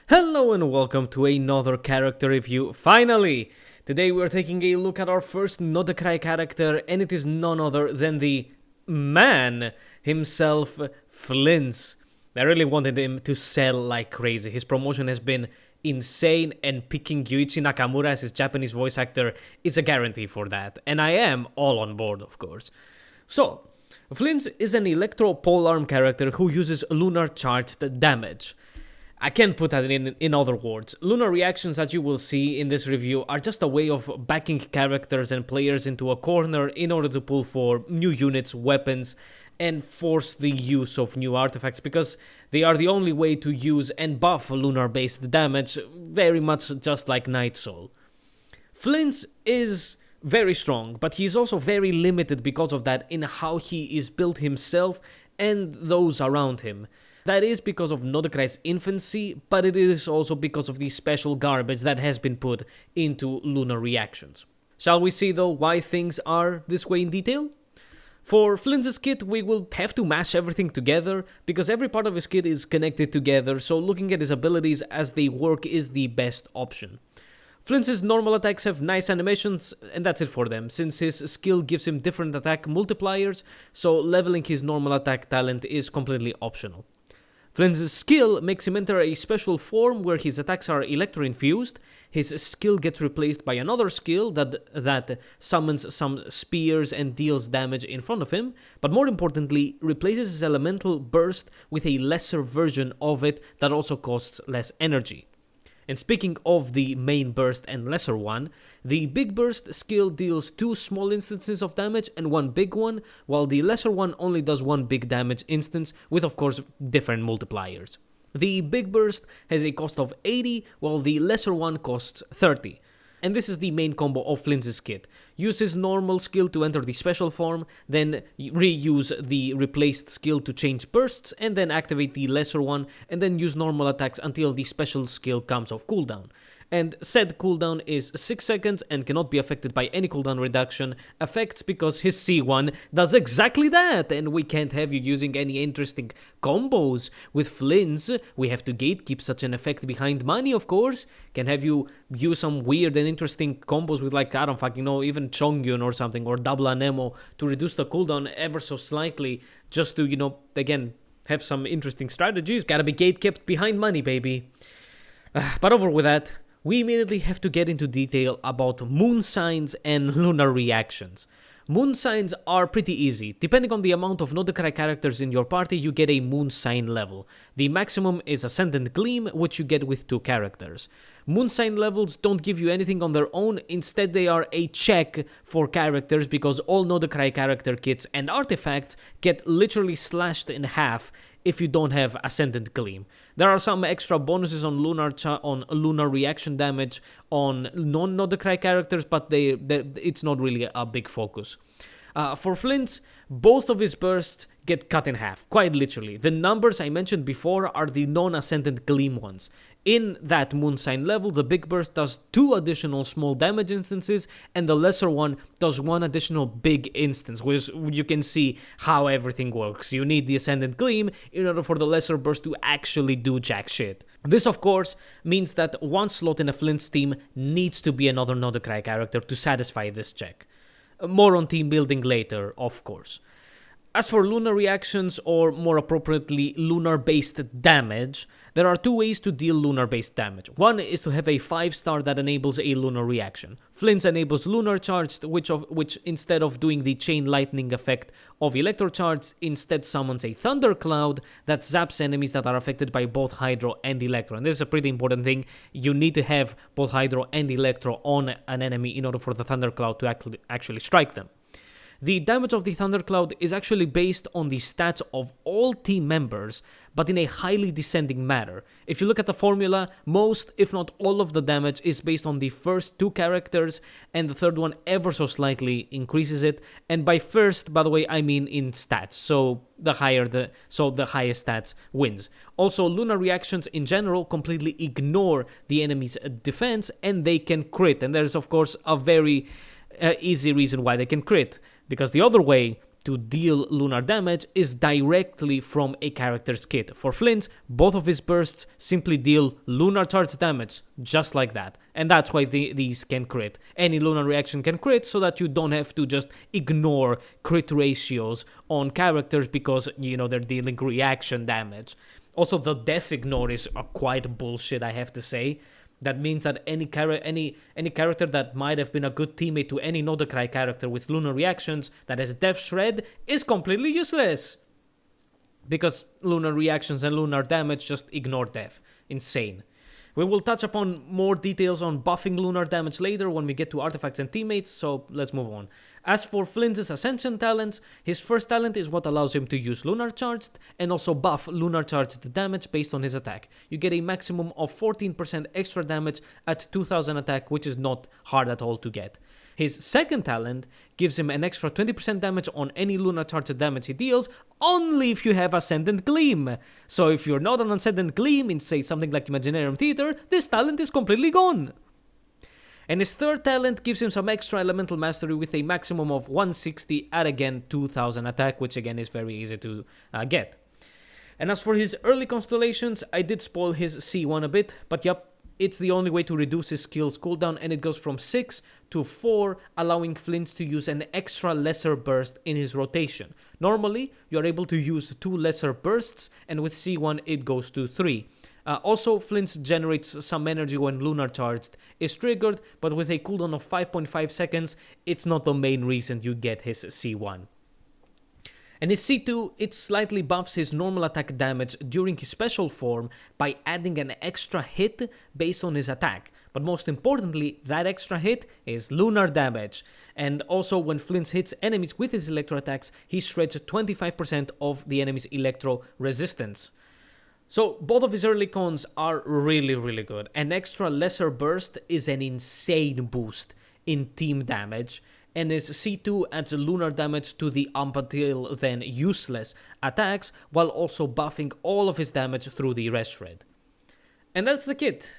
Hello and welcome to another character review. Finally! Today we're taking a look at our first Nodecry character, and it is none other than the man himself, Flins. I really wanted him to sell like crazy. His promotion has been insane, and picking Yuichi Nakamura as his Japanese voice actor is a guarantee for that. And I am all on board, of course. So, Flins is an electro polearm character who uses lunar charged damage. I can't put that in other words. Lunar reactions that you will see in this review are just a way of backing characters and players into a corner in order to pull for new units, weapons, and force the use of new artifacts, because they are the only way to use and buff lunar-based damage, very much just like Night Soul. Flins is very strong, but he is also very limited because of that in how he is built himself and those around him. That is because of Nodecry's infancy, but it is also because of the special garbage that has been put into lunar reactions. Shall we see though why things are this way in detail? For Flins' kit, we will have to mash everything together, because every part of his kit is connected together, so looking at his abilities as they work is the best option. Flins' normal attacks have nice animations, and that's it for them, since his skill gives him different attack multipliers, so leveling his normal attack talent is completely optional. Flins' skill makes him enter a special form where his attacks are electro-infused, his skill gets replaced by another skill that summons some spears and deals damage in front of him, but more importantly, replaces his elemental burst with a lesser version of it that also costs less energy. And speaking of the main burst and lesser one, the big burst skill deals 2 small instances of damage and 1 big one, while the lesser one only does 1 big damage instance with, of course, different multipliers. The big burst has a cost of 80, while the lesser one costs 30. And this is the main combo of Flins' kit. Use his normal skill to enter the special form, then reuse the replaced skill to change bursts, and then activate the lesser one, and then use normal attacks until the special skill comes off cooldown. And said cooldown is 6 seconds and cannot be affected by any cooldown reduction effects, because his C1 does exactly that, and we can't have you using any interesting combos. With Flins, we have to gatekeep such an effect behind money, of course. Can have you use some weird and interesting combos with, like, I don't fucking know, even Chongyun or something, or double Anemo to reduce the cooldown ever so slightly, just to, again, have some interesting strategies. Gotta be gatekept behind money, baby. But over with that, we immediately have to get into detail about moon signs and lunar reactions. Moon signs are pretty easy. Depending on the amount of Nodecry characters in your party, you get a moon sign level. The maximum is Ascendant Gleam, which you get with 2 characters. Moon sign levels don't give you anything on their own, instead they are a check for characters, because all Nodecry character kits and artifacts get literally slashed in half if you don't have Ascendant Gleam. There are some extra bonuses on lunar reaction damage on non-Nodecry characters, but it's not really a big focus. For Flint, both of his bursts get cut in half, quite literally. The numbers I mentioned before are the non-Ascendant Gleam ones. In that moon sign level, the big burst does 2 additional small damage instances, and the lesser one does 1 additional big instance, which you can see how everything works. You need the Ascendant Gleam in order for the lesser burst to actually do jack shit. This, of course, means that one slot in a Flint's team needs to be another Nodecry character to satisfy this check. More on team building later, of course. As for lunar reactions, or more appropriately, lunar-based damage, there are 2 ways to deal lunar-based damage. One is to have a 5-star that enables a lunar reaction. Flins enables lunar charged, which instead of doing the chain lightning effect of electro charged, instead summons a thundercloud that zaps enemies that are affected by both hydro and electro. And this is a pretty important thing. You need to have both hydro and electro on an enemy in order for the thundercloud to actually strike them. The damage of the Thundercloud is actually based on the stats of all team members, but in a highly descending manner. If you look at the formula, most, if not all of the damage is based on the first 2 characters, and the third one ever so slightly increases it. And by first, by the way, I mean in stats, so the highest stats wins. Also, lunar reactions in general completely ignore the enemy's defense, and they can crit, and there's of course a very easy reason why they can crit. Because the other way to deal lunar damage is directly from a character's kit. For Flins, both of his bursts simply deal lunar charge damage, just like that. And that's why these can crit. Any lunar reaction can crit, so that you don't have to just ignore crit ratios on characters because, they're dealing reaction damage. Also, the def ignore is quite bullshit, I have to say. That means that any character that might have been a good teammate to any Nodokrai character with lunar reactions that has Def Shred is completely useless. Because lunar reactions and lunar damage just ignore Def. Insane. We will touch upon more details on buffing lunar damage later when we get to artifacts and teammates, so let's move on. As for Flins' Ascension talents, his first talent is what allows him to use Lunar Charged and also buff Lunar Charged damage based on his attack. You get a maximum of 14% extra damage at 2000 attack, which is not hard at all to get. His second talent gives him an extra 20% damage on any Lunar Charged damage he deals, only if you have Ascendant Gleam. So if you're not on Ascendant Gleam in, say, something like Imaginarium Theater, this talent is completely gone. And his third talent gives him some extra elemental mastery with a maximum of 160 at again 2000 attack, which again is very easy to get. And as for his early constellations, I did spoil his C1 a bit, but yep, it's the only way to reduce his skill's cooldown, and it goes from 6 to 4, allowing Flint to use an extra lesser burst in his rotation. Normally, you are able to use 2 lesser bursts, and with C1 it goes to 3. Also, Flint generates some energy when Lunar Charged is triggered, but with a cooldown of 5.5 seconds, it's not the main reason you get his C1. And his C2, it slightly buffs his normal attack damage during his special form by adding an extra hit based on his attack. But most importantly, that extra hit is lunar damage. And also when Flint hits enemies with his electro attacks, he shreds 25% of the enemy's electro resistance. So both of his early cons are really, really good. An extra lesser burst is an insane boost in team damage, and his C2 adds lunar damage to the up until then useless attacks, while also buffing all of his damage through the rest shred. And that's the kit.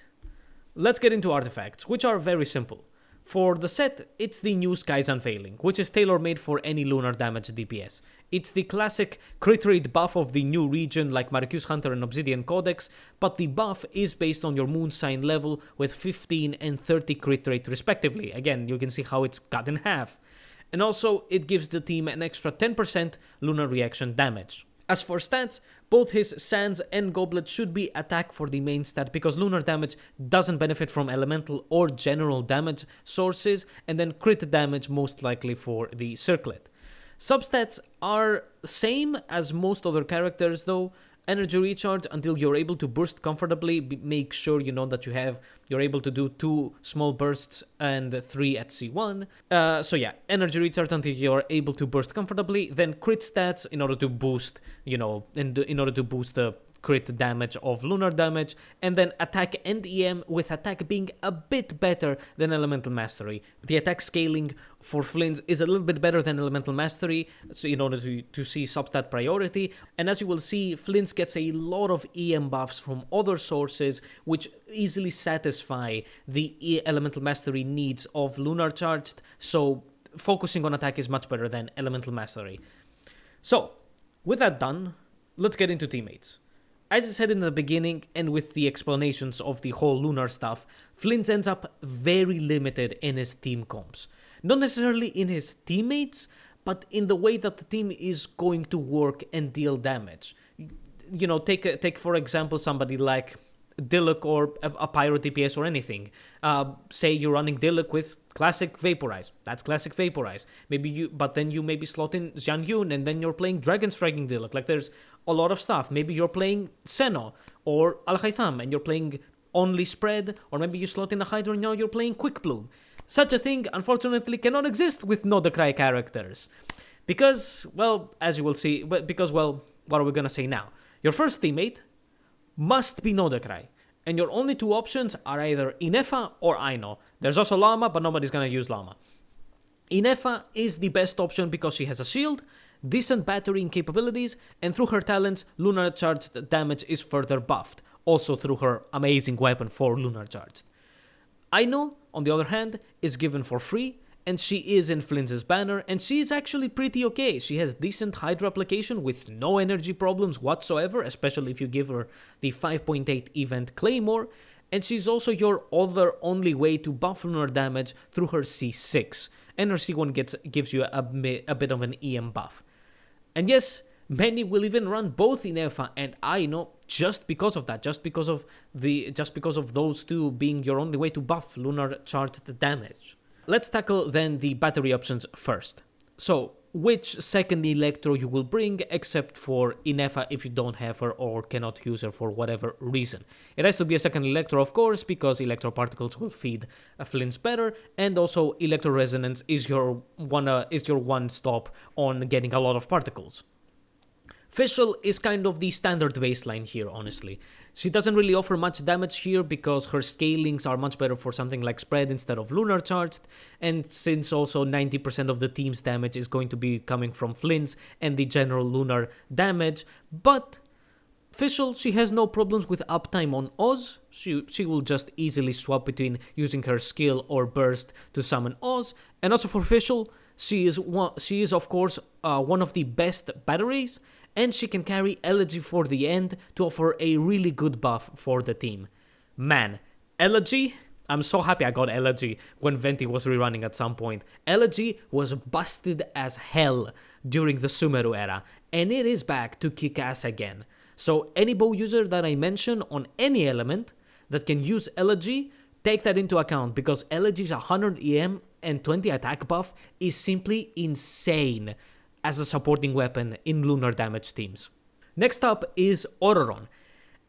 Let's get into artifacts, which are very simple. For the set, it's the new Sky's Unveiling, which is tailor-made for any lunar damage DPS. It's the classic crit rate buff of the new region like Marcus Hunter and Obsidian Codex, but the buff is based on your moon sign level with 15 and 30 crit rate respectively. Again, you can see how it's cut in half. And also, it gives the team an extra 10% lunar reaction damage. As for stats, both his Sands and Goblet should be attack for the main stat because lunar damage doesn't benefit from elemental or general damage sources, and then crit damage most likely for the circlet. Substats are same as most other characters though. Energy recharge until you're able to burst comfortably. Make sure you know that you're able to do 2 small bursts and 3 at C1. So yeah, energy recharge until you're able to burst comfortably. Then crit stats in order to boost, in order to boost the crit damage of lunar damage, and then attack and EM, with attack being a bit better than elemental mastery. The attack scaling for Flins is a little bit better than elemental mastery, so in order to see substat priority, and as you will see, Flins gets a lot of EM buffs from other sources which easily satisfy the elemental mastery needs of lunar charged, so focusing on attack is much better than elemental mastery. So with that done, let's get into teammates. As I said in the beginning, and with the explanations of the whole lunar stuff, Flint ends up very limited in his team comps. Not necessarily in his teammates, but in the way that the team is going to work and deal damage. Take for example somebody like Diluc or a Pyro DPS or anything. Say you're running Diluc with Classic Vaporize. That's Classic Vaporize. But then you maybe slot in Xian Yun and then you're playing Dragon Striking Diluc. Like there's a lot of stuff. Maybe you're playing Seno or Al Haytham and you're playing only Spread, or maybe you slot in a Hydra and now you're playing Quick Bloom. Such a thing, unfortunately, cannot exist with Nodokrai characters. Because, well, as you will see, what are we gonna say now? Your first teammate must be Nodokrai, and your only 2 options are either Inefa or Aino. There's also Llama, but nobody's gonna use Llama. Inefa is the best option because she has a shield, decent battering capabilities, and through her talents, lunar charged damage is further buffed, also through her amazing weapon for lunar charged. Aino, on the other hand, is given for free, and she is in Flins' banner, and she is actually pretty okay. She has decent Hydra application with no energy problems whatsoever, especially if you give her the 5.8 event Claymore, and she's also your other only way to buff lunar damage through her C6, and her C1 gives you a bit of an EM buff. And yes, many will even run both Inefa and Aino just because of that, just because of those two being your only way to buff lunar charged damage. Let's tackle then the battery options first. So, which second Electro you will bring, except for Inefa if you don't have her or cannot use her for whatever reason. It has to be a second Electro, of course, because Electro Particles will feed Flins better, and also Electro Resonance is your one stop on getting a lot of particles. Fischl is kind of the standard baseline here, honestly. She doesn't really offer much damage here because her scalings are much better for something like Spread instead of Lunar Charged, and since also 90% of the team's damage is going to be coming from Flins and the general Lunar damage, but Fischl, she has no problems with uptime on Oz. She will just easily swap between using her skill or burst to summon Oz, and also for Fischl, she is of course one of the best batteries, and she can carry Elegy for the end to offer a really good buff for the team. Man, Elegy, I'm so happy I got Elegy when Venti was rerunning at some point. Elegy was busted as hell during the Sumeru era, and it is back to kick ass again. So any bow user that I mention on any element that can use Elegy, take that into account, because Elegy's 100 EM and 20 attack buff is simply insane as a supporting weapon in lunar damage teams. Next up is Ororon,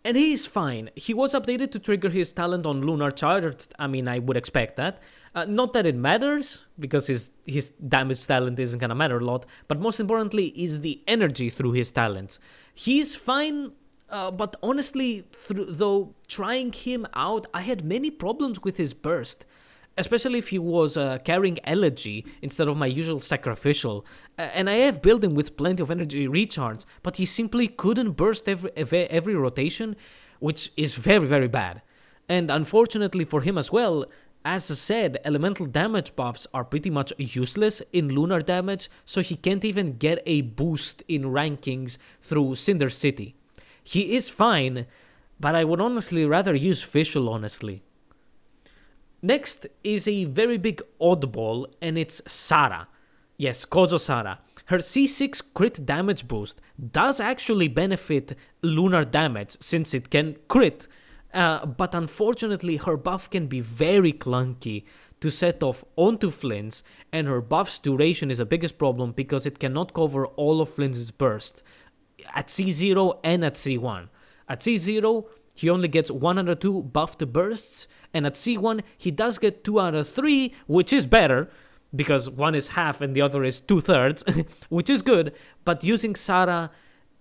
and he is fine. He was updated to trigger his talent on lunar charged. I mean, I would expect that. Not that it matters, because his damage talent isn't gonna matter a lot, but most importantly is the energy through his talents. He is fine, but honestly, though trying him out, I had many problems with his burst. Especially if he was carrying Elegy instead of my usual Sacrificial. And I have built him with plenty of energy recharge, but he simply couldn't burst every rotation, which is very, very bad. And unfortunately for him as well, as I said, elemental damage buffs are pretty much useless in lunar damage, so he can't even get a boost in rankings through Cinder City. He is fine, but I would honestly rather use Fischl, honestly. Next is a very big oddball, and it's Sara. Yes, Kozo Sara. Her C6 crit damage boost does actually benefit lunar damage since it can crit, but unfortunately her buff can be very clunky to set off onto Flins, and her buff's duration is the biggest problem because it cannot cover all of Flins' burst at C0 and at C1. At C0, he only gets 1 out of 2 buffed bursts, and at C1, he does get 2 out of 3, which is better, because one is half and the other is 2/3, which is good, but using Sara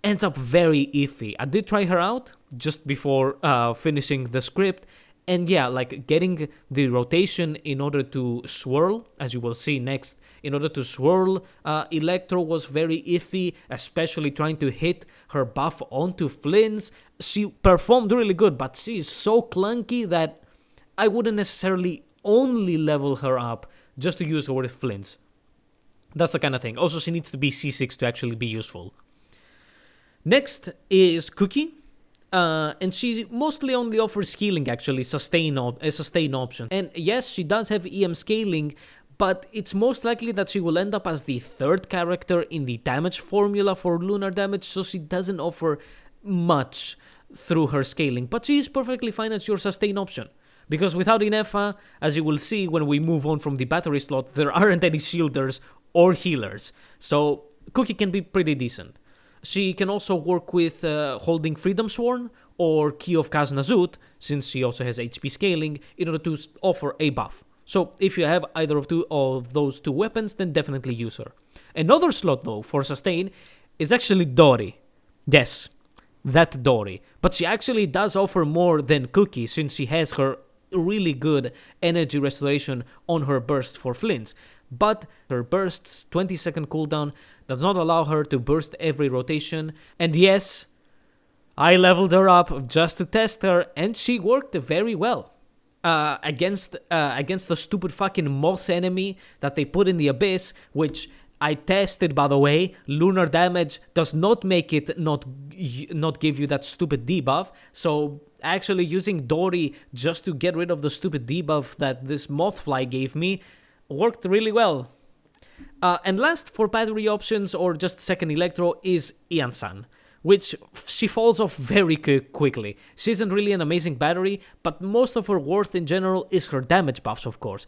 ends up very iffy. I did try her out just before finishing the script, and yeah, like getting the rotation in order to swirl, as you will see next, in order to swirl Electro was very iffy, especially trying to hit her buff onto Flins. She performed really good, but she is so clunky that I wouldn't necessarily only level her up just to use her with Flins. That's the kind of thing. Also, she needs to be C6 to actually be useful. Next is Cookie. And she mostly only offers healing, actually, a sustain option. And yes, she does have EM scaling, but it's most likely that she will end up as the third character in the damage formula for lunar damage, so she doesn't offer much through her scaling. But she is perfectly fine as your sustain option, because without Inefa, as you will see when we move on from the battery slot, there aren't any shielders or healers, so Cookie can be pretty decent. She can also work with holding Freedom Sworn or Key of Kaznazut, since she also has HP scaling, in order to offer a buff. So if you have either of those two weapons, then definitely use her. Another slot, though, for sustain is actually Dori. Yes, that Dori. But she actually does offer more than Cookie, since she has her really good energy restoration on her burst for Flins. But her burst's 20-second cooldown does not allow her to burst every rotation. And yes, I leveled her up just to test her, and she worked very well. against the stupid fucking moth enemy that they put in the abyss, which I tested, by the way. Lunar damage does not make it not give you that stupid debuff. So actually using Dory just to get rid of the stupid debuff that this Mothfly gave me worked really well. And last, for battery options or just second Electro, is Ian-san, which she falls off very quickly. She isn't really an amazing battery, but most of her worth in general is her damage buffs, of course.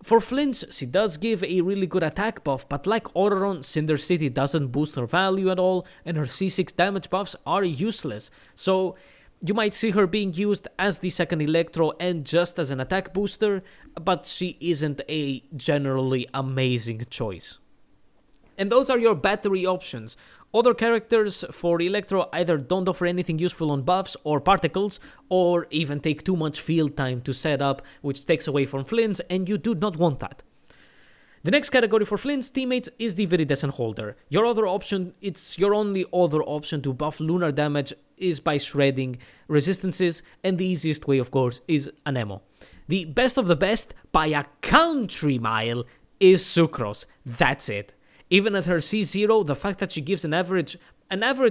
For Flins, she does give a really good attack buff, but like Autoron, Cinder City doesn't boost her value at all, and her C6 damage buffs are useless. So you might see her being used as the second Electro and just as an attack booster, but she isn't a generally amazing choice. And those are your battery options. Other characters for Electro either don't offer anything useful on buffs or particles, or even take too much field time to set up, which takes away from Flins, and you do not want that. The next category for Flint's teammates is the Viridescent Holder. Your other option, it's your only other option to buff lunar damage is by shredding resistances, and the easiest way, of course, is Anemo. The best of the best, by a country mile, is Sucrose. That's it. Even at her C0, the fact that she gives an average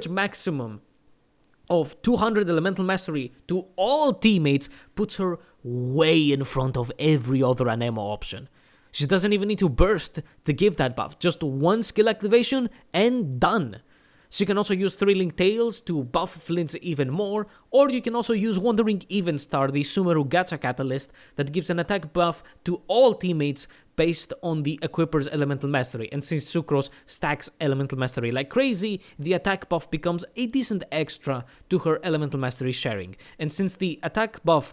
maximum of 200 elemental mastery to all teammates puts her way in front of every other Anemo option. She doesn't even need to burst to give that buff, just one skill activation and done. She can also use Thrilling Tales to buff Flint's even more, or you can also use Wandering Evenstar, the Sumeru Gacha catalyst that gives an attack buff to all teammates based on the equipper's elemental mastery. And since Sucrose stacks elemental mastery like crazy, the attack buff becomes a decent extra to her elemental mastery sharing. And since the attack buff,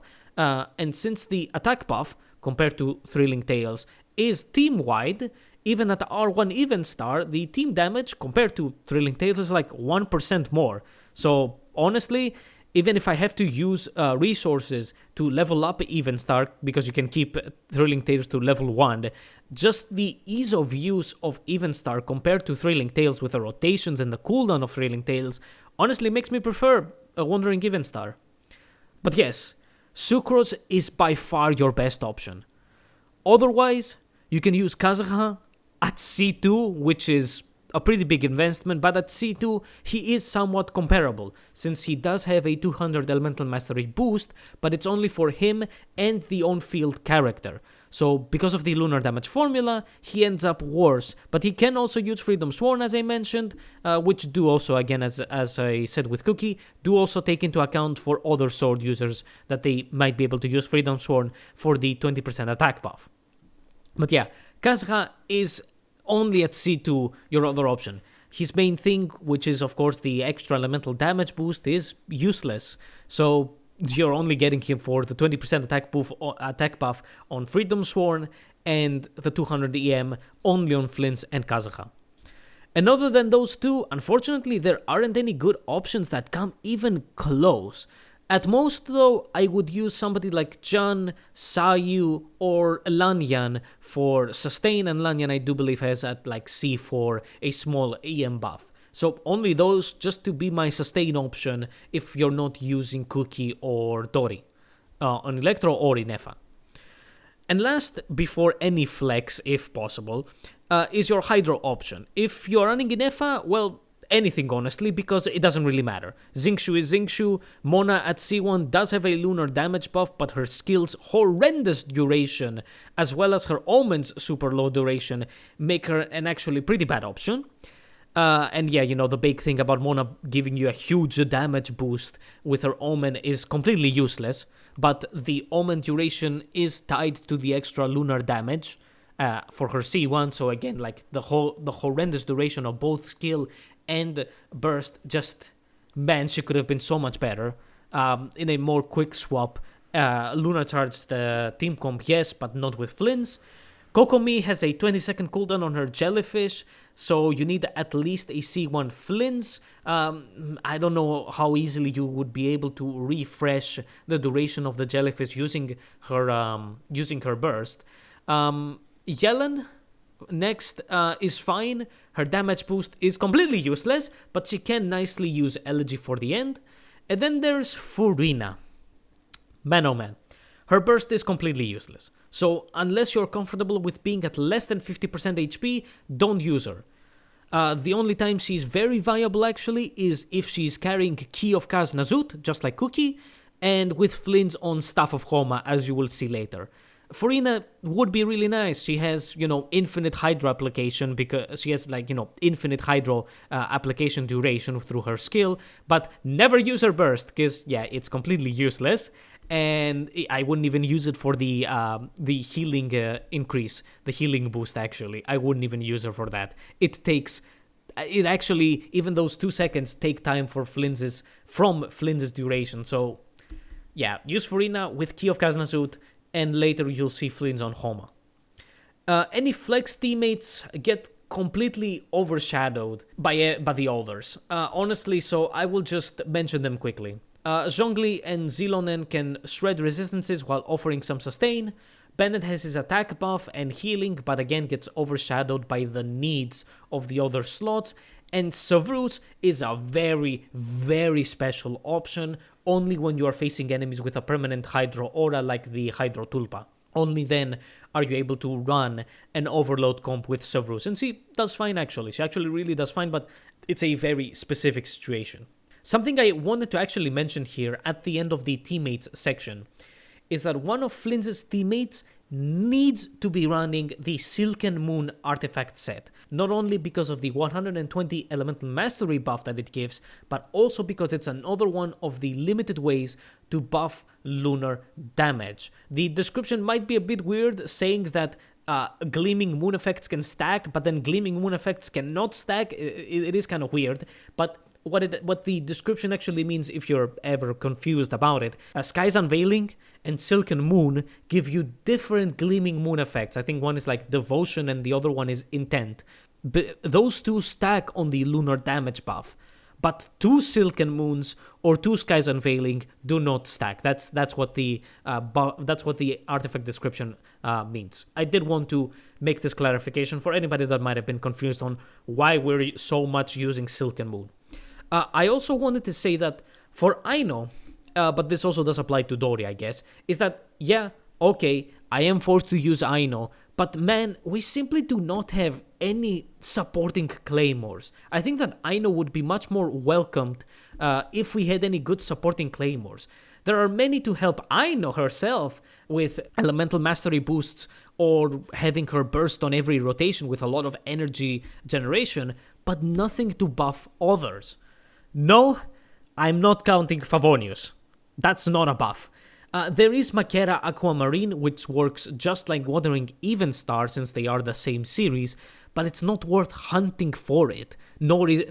compared to Thrilling Tales, is team-wide, even at R1 Evenstar, the team damage compared to Thrilling Tales is like 1% more. So honestly, even if I have to use resources to level up Evenstar, because you can keep Thrilling Tales to level 1, just the ease of use of Evenstar compared to Thrilling Tales with the rotations and the cooldown of Thrilling Tales honestly makes me prefer a Wandering Evenstar. But yes, Sucrose is by far your best option. Otherwise, you can use Kazuha at C2, which is a pretty big investment, but at C2, he is somewhat comparable, since he does have a 200 elemental mastery boost, but it's only for him and the on-field character. So, because of the lunar damage formula, he ends up worse, but he can also use Freedom Sworn, as I mentioned, which do also, again, as I said with Cookie, do also take into account for other sword users that they might be able to use Freedom Sworn for the 20% attack buff. But yeah, Kazuha is only at C2 your other option. His main thing, which is of course the extra elemental damage boost, is useless. So you're only getting him for the 20% attack buff on Freedom Sworn and the 200 EM only on Flins and Kazuha. And other than those two, unfortunately, there aren't any good options that come even close. At most, though, I would use somebody like Jun, Sayu, or Lanyan for sustain, and Lanyan I do believe has at like C4 a small EM buff. So only those just to be my sustain option if you're not using Cookie or Dori on Electro or in Efa. And last, before any flex, if possible, is your Hydro option. If you're running in Efa, well, anything honestly, because it doesn't really matter. Xingqiu is Xingqiu. Mona at C1 does have a lunar damage buff, but her skill's horrendous duration, as well as her Omen's super low duration, make her an actually pretty bad option. And yeah, you know, the big thing about Mona giving you a huge damage boost with her Omen is completely useless, but the Omen duration is tied to the extra lunar damage for her C1, so again, like the horrendous duration of both skill and burst, just, man, she could have been so much better. In a more quick swap, Luna charged the team comp, yes, but not with Flins. Kokomi has a 20-second cooldown on her Jellyfish, so you need at least a C1 Flins. I don't know how easily you would be able to refresh the duration of the Jellyfish using her burst. Yellen next is fine. Her damage boost is completely useless, but she can nicely use Elegy for the end. And then there's Furina. Man oh man. Her burst is completely useless. So unless you're comfortable with being at less than 50% HP, don't use her. The only time she's very viable actually is if she's carrying Key of Kaz Nazut, just like Cookie, and with Flins on Staff of Homa, as you will see later. Furina would be really nice. She has, infinite Hydro application because she has, infinite Hydro application duration through her skill, but never use her burst because, it's completely useless. And I wouldn't even use it for the healing increase, the healing boost, actually. I wouldn't even use her for that. It actually, even those 2 seconds take time from Flins's duration. So, use Furina with Key of Kaz Nazut, and later you'll see Flins on Homa. Any flex teammates get completely overshadowed by the others. Honestly, so I will just mention them quickly. Zhongli and Zilonen can shred resistances while offering some sustain. Bennett has his attack buff and healing, but again gets overshadowed by the needs of the other slots. And Sevrus is a very, very special option, only when you are facing enemies with a permanent Hydro aura like the Hydro Tulpa. Only then are you able to run an overload comp with Sevrus. And she does fine actually. She actually really does fine, but it's a very specific situation. Something I wanted to actually mention here at the end of the teammates section is that one of Flins's teammates needs to be running the Silken Moon artifact set, not only because of the 120 elemental mastery buff that it gives, but also because it's another one of the limited ways to buff lunar damage. The description might be a bit weird, saying that Gleaming Moon effects can stack, but then Gleaming Moon effects cannot stack. It is kind of weird, but what the description actually means, if you're ever confused about it, Sky's Unveiling and Silken Moon give you different Gleaming Moon effects. I think one is like Devotion and the other one is Intent. But those two stack on the lunar damage buff. But 2 Silken Moons or 2 Sky's Unveiling do not stack. That's what the artifact description means. I did want to make this clarification for anybody that might have been confused on why we're so much using Silken Moon. I also wanted to say that for Aino, but this also does apply to Dori, I guess, is that, okay, I am forced to use Aino, but man, we simply do not have any supporting claymores. I think that Aino would be much more welcomed if we had any good supporting claymores. There are many to help Aino herself with elemental mastery boosts or having her burst on every rotation with a lot of energy generation, but nothing to buff others. No, I'm not counting Favonius. That's not a buff. There is Makera Aquamarine, which works just like Wuthering Evenstar since they are the same series, but it's not worth hunting for it. Nor is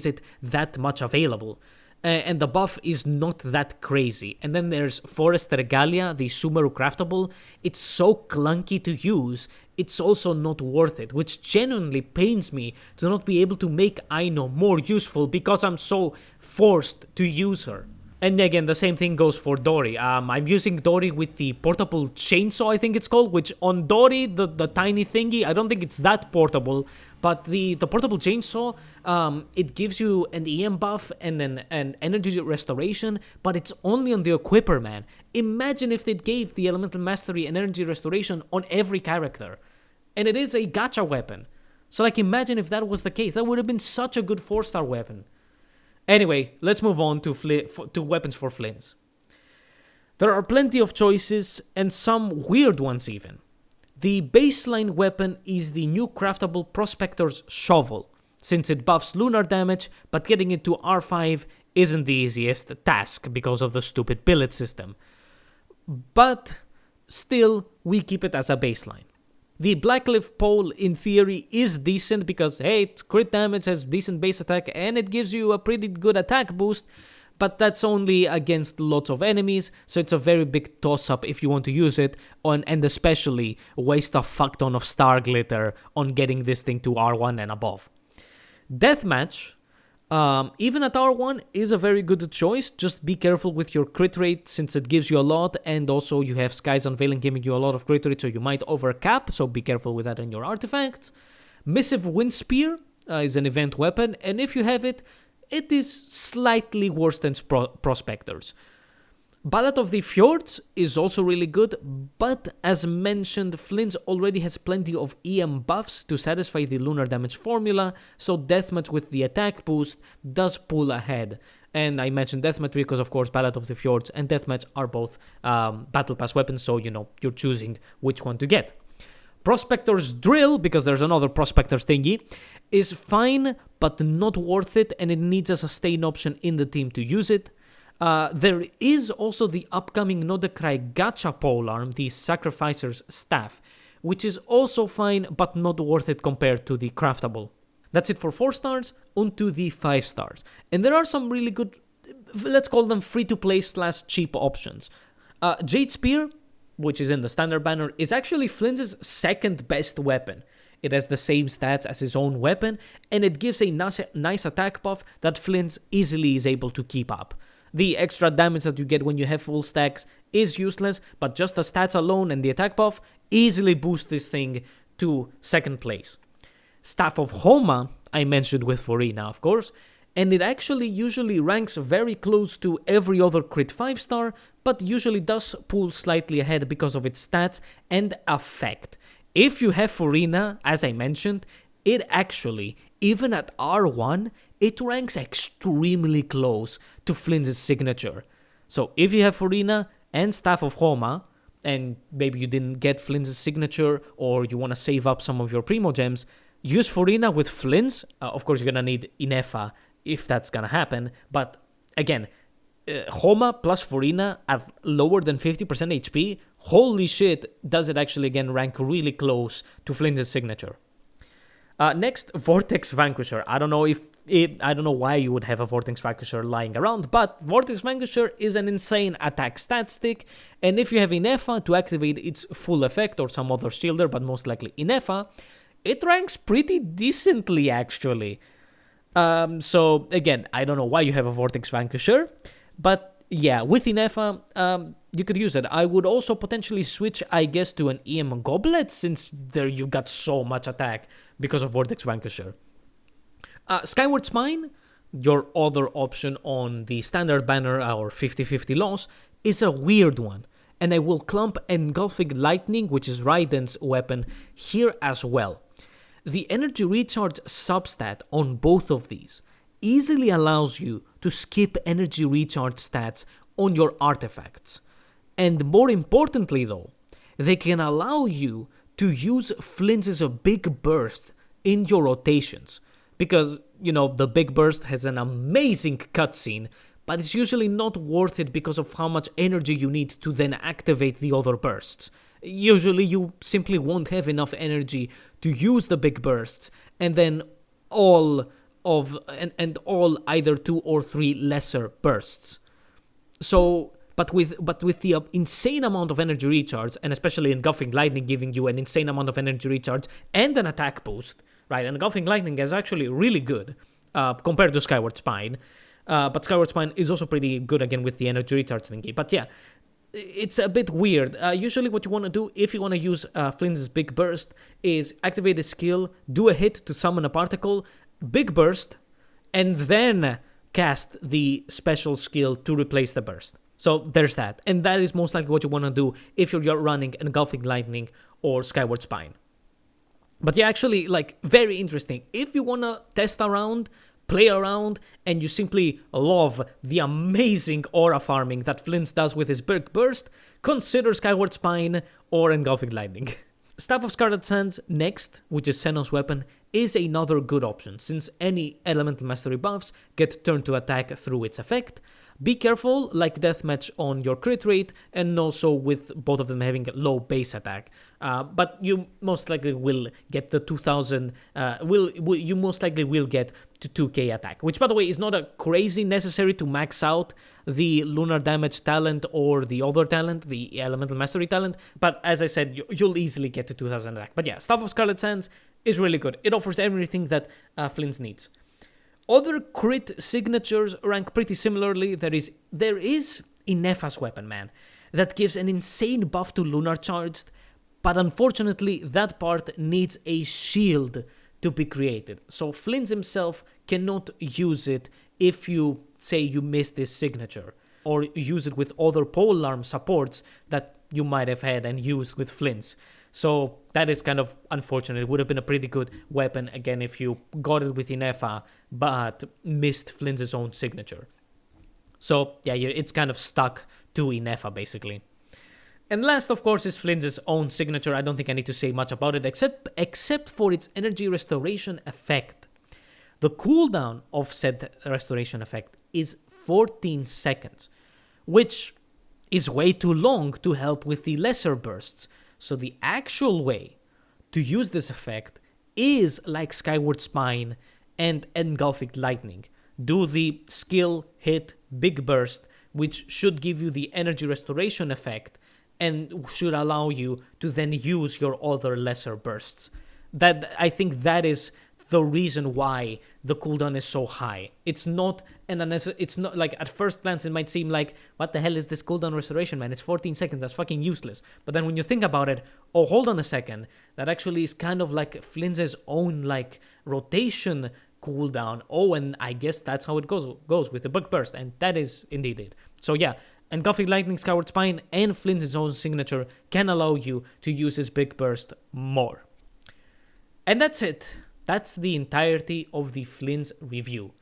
it that much available. And the buff is not that crazy. And then there's Forest Regalia, the Sumeru craftable. It's so clunky to use, it's also not worth it, which genuinely pains me to not be able to make Aino more useful because I'm so forced to use her. And again, the same thing goes for Dori. I'm using Dori with the portable chainsaw, I think it's called, which on Dori, the tiny thingy, I don't think it's that portable, but the portable chainsaw, it gives you an EM buff and an energy restoration, but it's only on the equipper, man. Imagine if they gave the elemental mastery and energy restoration on every character. And it is a gacha weapon. So imagine if that was the case. That would have been such a good 4-star weapon. Anyway, let's move on to weapons for Flins. There are plenty of choices, and some weird ones even. The baseline weapon is the new craftable Prospector's Shovel, since it buffs lunar damage, but getting it to R5 isn't the easiest task because of the stupid billet system. But still, we keep it as a baseline. The Blackcliff pole, in theory, is decent because, hey, it's crit damage, has decent base attack, and it gives you a pretty good attack boost, but that's only against lots of enemies, so it's a very big toss-up if you want to use it, and especially waste a fuck ton of star glitter on getting this thing to R1 and above. Deathmatch, even at R1, is a very good choice. Just be careful with your crit rate since it gives you a lot, and also you have Sky's Unveiling giving you a lot of crit rate, so you might overcap, so be careful with that in your artifacts. Missive Wind Spear is an event weapon, and if you have it, it is slightly worse than Prospectors. Ballad of the Fjords is also really good, but as mentioned, Flins already has plenty of EM buffs to satisfy the lunar damage formula, so Deathmatch with the attack boost does pull ahead. And I mentioned Deathmatch because, of course, Ballad of the Fjords and Deathmatch are both Battle Pass weapons, so, you're choosing which one to get. Prospector's Drill, because there's another Prospector's thingy, is fine, but not worth it, and it needs a sustain option in the team to use it. There is also the upcoming Nodekrai Gacha polearm, the Sacrificer's Staff, which is also fine, but not worth it compared to the craftable. That's it for 4 stars, onto the 5 stars. And there are some really good, let's call them free-to-play / cheap options. Jade Spear, which is in the standard banner, is actually Flins' second best weapon. It has the same stats as his own weapon, and it gives a nice attack buff that Flins easily is able to keep up. The extra damage that you get when you have full stacks is useless, but just the stats alone and the attack buff easily boost this thing to 2nd place. Staff of Homa, I mentioned with Farina, of course, and it actually usually ranks very close to every other crit 5-star, but usually does pull slightly ahead because of its stats and effect. If you have Farina, as I mentioned, it actually, even at R1, it ranks extremely close to Flins' signature. So if you have Farina and Staff of Homa, and maybe you didn't get Flins' signature, or you want to save up some of your Primo Gems, use Farina with Flins. Of course, you're going to need Inefa if that's going to happen, but again, Homa plus Farina at lower than 50% HP, holy shit, does it actually again rank really close to Flins' signature. Next, Vortex Vanquisher. I don't know why you would have a Vortex Vanquisher lying around, but Vortex Vanquisher is an insane attack stat stick, and if you have Inefa to activate its full effect, or some other shielder, but most likely Inefa, it ranks pretty decently actually. So again, I don't know why you have a Vortex Vanquisher, but yeah, with Inefa, you could use it. I would also potentially switch, I guess, to an EM Goblet, since there you got so much attack because of Vortex Vanquisher. Skyward Spine, your other option on the standard banner, our 50-50 loss, is a weird one. And I will clump Engulfing Lightning, which is Raiden's weapon, here as well. The energy recharge substat on both of these easily allows you to skip energy recharge stats on your artifacts. And more importantly though, they can allow you to use Flins' Big Burst in your rotations. Because, the Big Burst has an amazing cutscene, but it's usually not worth it because of how much energy you need to then activate the other bursts. Usually you simply won't have enough energy to use the big bursts, and then all either 2 or 3 lesser bursts. So, but with the insane amount of energy recharge, and especially Engulfing Lightning giving you an insane amount of energy recharge and an attack boost, right? And Engulfing Lightning is actually really good compared to Skyward Spine. But Skyward Spine is also pretty good again with the energy recharge thingy. But yeah, it's a bit weird. Usually what you want to do if you want to use Flint's Big Burst is activate the skill, do a hit to summon a particle, Big Burst, and then cast the special skill to replace the burst. So there's that. And that is most likely what you want to do if you're running Engulfing Lightning or Skyward Spine. But yeah, actually, very interesting. If you want to test around, play around, and you simply love the amazing aura farming that Flins does with his Big Burst, consider Skyward Spine or Engulfing Lightning. Staff of Scarlet Sands next, which is Xenos' weapon, is another good option, since any elemental mastery buffs get turned to attack through its effect. Be careful, like Deathmatch, on your crit rate, and also with both of them having low base attack. But you most likely will get the 2000, you most likely will get to 2k attack, which by the way is not a crazy necessary to max out the lunar damage talent or the other talent, the elemental mastery talent, but as I said, you'll easily get to 2000 attack. But yeah, Staff of Scarlet Sands is really good. It offers everything that Flins needs. Other crit signatures rank pretty similarly. There is Inefa's weapon, man, that gives an insane buff to Lunar Charged, but unfortunately that part needs a shield to be created. So Flins himself cannot use it if you say you miss this signature. or use it with other polearm supports that you might have had and used with Flins. So that is kind of unfortunate. It would have been a pretty good weapon, again, if you got it with Inefa, but missed Flins' own signature. So yeah, it's kind of stuck to Inefa, basically. And last, of course, is Flins' own signature. I don't think I need to say much about it, except for its energy restoration effect. The cooldown of said restoration effect is 14 seconds, which is way too long to help with the lesser bursts. So the actual way to use this effect is like Skyward Spine and Engulfing Lightning. Do the skill, hit, big burst, which should give you the energy restoration effect and should allow you to then use your other lesser bursts. I think that is the reason why the cooldown is so high. It's not it's not like, at first glance it might seem like, what the hell is this cooldown restoration, man? It's 14 seconds, that's fucking useless. But then when you think about it, oh, hold on a second, that actually is kind of like Flins' own like rotation cooldown. Oh, and I guess that's how it goes with the bug burst, and that is indeed it. So yeah, Engulfing Lightning, Skyward Spine, and Flins' own signature can allow you to use his big burst more. And that's it. That's the entirety of the Flins review.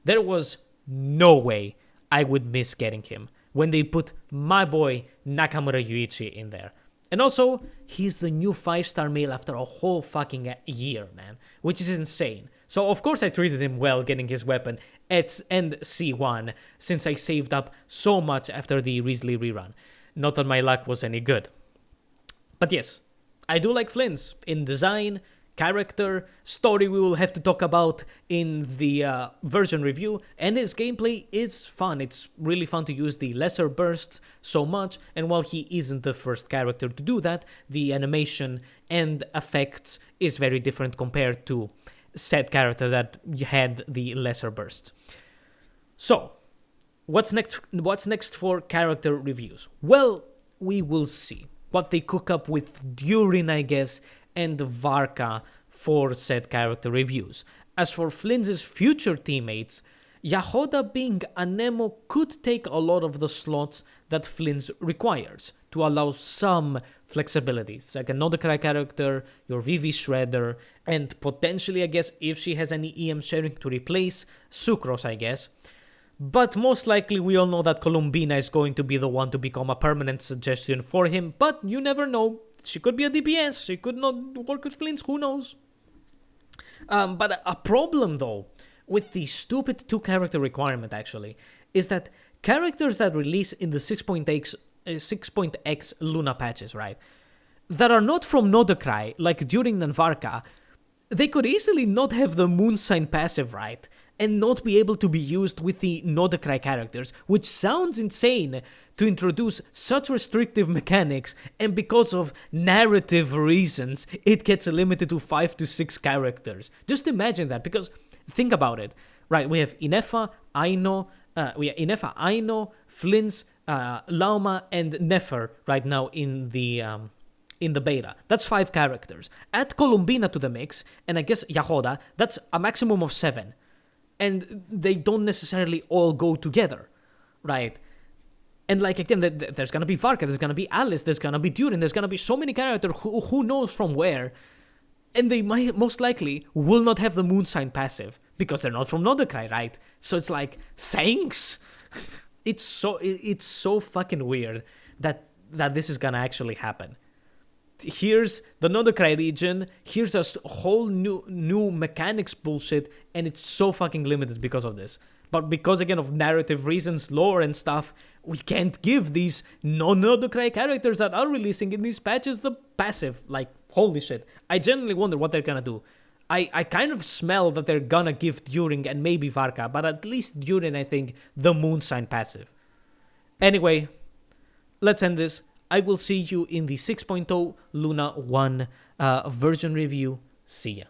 There was no way I would miss getting him when they put my boy Nakamura Yuichi in there. And also, he's the new 5-star male after a whole fucking year, man, which is insane. So of course I treated him well getting his weapon at end C1, since I saved up so much after the Risley rerun. Not that my luck was any good. But yes, I do like Flins in design, character, story we will have to talk about in the version review, and his gameplay is fun. It's really fun to use the lesser bursts so much, and while he isn't the first character to do that, the animation and effects is very different compared to said character that had the lesser bursts. So, what's next for character reviews? Well, we will see what they cook up with Durin, I guess, and Varka for said character reviews. As for Flins' future teammates, Yahoda being a Nemo could take a lot of the slots that Flins requires to allow some flexibility. It's like a Nodokrai character, your Vivi Shredder, and potentially, I guess, if she has any EM sharing to replace, Sucrose, I guess. But most likely we all know that Columbina is going to be the one to become a permanent suggestion for him, but you never know. She could be a DPS, she could not work with Flins, who knows? But a problem, though, with the stupid 2-character requirement, actually, is that characters that release in the 6.x Luna patches, right, that are not from Nodokrai, like During and Varka, they could easily not have the Moonsign passive, right, and not be able to be used with the Nodokrai characters, which sounds insane to introduce such restrictive mechanics, and because of narrative reasons, it gets limited to 5 to 6 characters. Just imagine that, because think about it, right? We have Inefa, Aino, Flins, Lauma, and Nefer right now in the beta. That's 5 characters. Add Columbina to the mix, and I guess Yahoda, that's a maximum of 7. And they don't necessarily all go together, right? And like, again, there's gonna be Varka, there's gonna be Alice, there's gonna be Durin, there's gonna be so many characters who knows from where. And they might, most likely, will not have the Moonsign passive, because they're not from Nodokrai, right? So it's like, thanks? It's so fucking weird that this is gonna actually happen. Here's the Nodokrai region, here's a whole new mechanics bullshit, and it's so fucking limited because of this. But because, again, of narrative reasons, lore and stuff, we can't give these non-Nodokrai characters that are releasing in these patches the passive. Like, holy shit. I genuinely wonder what they're gonna do. I kind of smell that they're gonna give During and maybe Varka, but at least During, I think, the Moonsign passive. Anyway, let's end this. I will see you in the 6.0 Luna 1 version review. See ya.